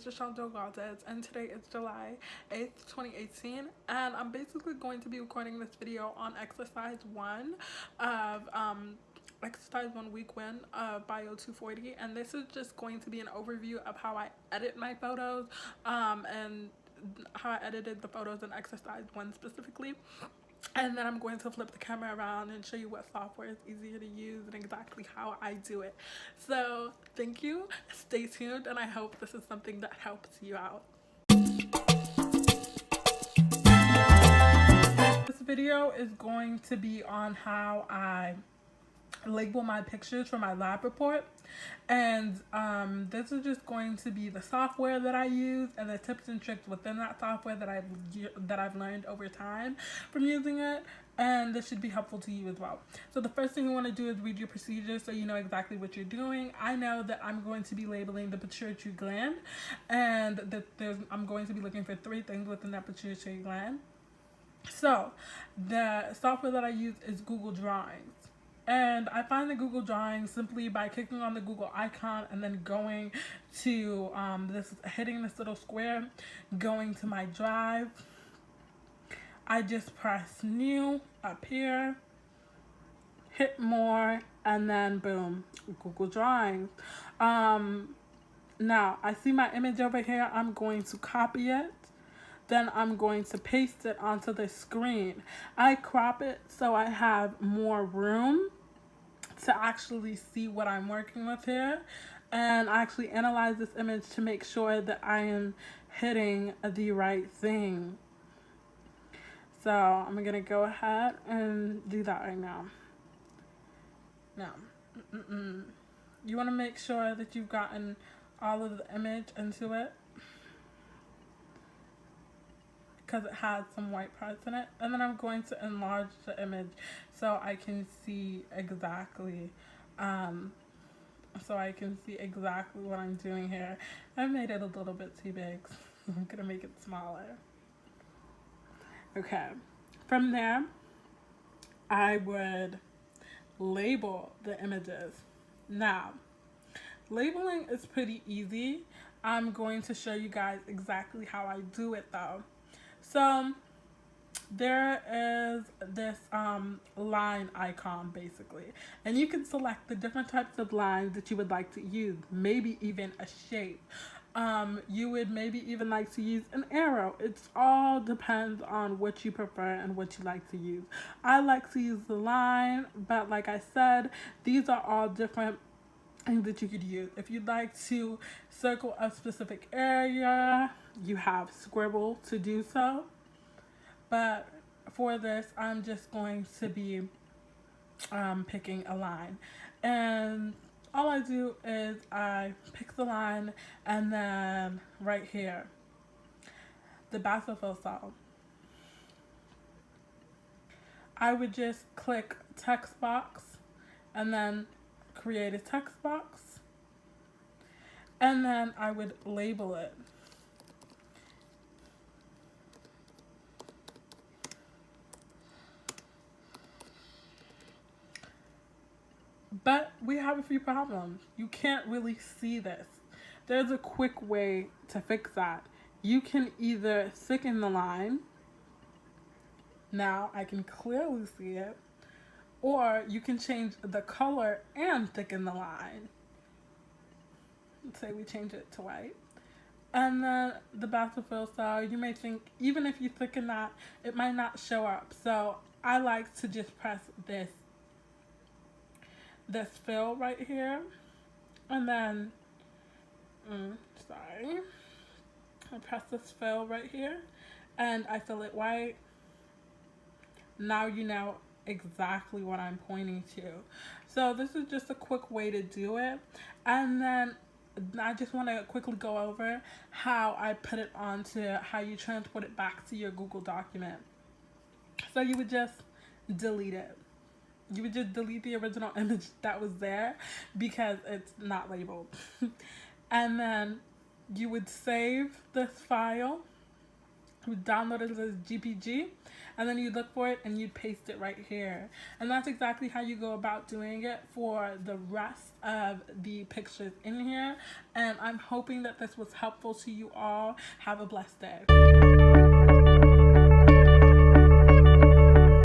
Deshandra Valdez, and today is July 8th, 2018, and I'm basically going to be recording this video on exercise 1 of exercise 1 week 1 of Bio 240, and this is just going to be an overview of how I edit my photos and how I edited the photos in exercise 1 specifically. And then I'm going to flip the camera around and show you what software is easier to use and exactly how I do it. So thank you, stay tuned, and I hope this is something that helps you out. This video is going to be on how I label my pictures for my lab report, and this is just going to be the software that I use and the tips and tricks within that software that I've learned over time from using it, and this should be helpful to you as well. So the first thing you want to do is read your procedures so you know exactly what you're doing. I know that I'm going to be labeling the pituitary gland, and that I'm going to be looking for 3 things within that pituitary gland. So the software that I use is Google Drawings. And I find the Google Drawings simply by clicking on the Google icon and then going to hitting this little square, going to my drive. I just press new up here, hit more, and then boom, Google Drawings. Now I see my image over here. I'm going to copy it. Then I'm going to paste it onto the screen. I crop it so I have more room to actually see what I'm working with here, and I actually analyze this image to make sure that I am hitting the right thing. So I'm gonna go ahead and do that right now. Now, you want to make sure that you've gotten all of the image into it, because it has some white parts in it. And then I'm going to enlarge the image so I can see exactly what I'm doing here. I made it a little bit too big, so I'm gonna make it smaller. Okay, from there I would label the images. Now, labeling is pretty easy. I'm going to show you guys exactly how I do it though. So there is this line icon basically, and you can select the different types of lines that you would like to use, maybe even a shape. You would maybe even like to use an arrow. It all depends on what you prefer and what you like to use. I like to use the line, but like I said, these are all different things that you could use. If you'd like to circle a specific area, you have scribble to do so. But for this, I'm just going to be picking a line. And all I do is I pick the line, and then right here, the basophil cell, I would just click text box and then create a text box, and then I would label it. But we have a few problems. You can't really see this. There's a quick way to fix that. You can either thicken the line. Now I can clearly see it. Or you can change the color and thicken the line. Let's say we change it to white. And then the basophil cell, you may think even if you thicken that, it might not show up. So I like to just press this fill right here, and then I press this fill right here and I fill it white. Now you know exactly what I'm pointing to. So this is just a quick way to do it. And then I just want to quickly go over how I put it onto how you transport it back to your Google document. So you would just delete it. You would just delete the original image that was there because it's not labeled. And then you would save this file who downloaded it as GPG, and then you look for it and you paste it right here. And that's exactly how you go about doing it for the rest of the pictures in here. And I'm hoping that this was helpful to you all. Have a blessed day.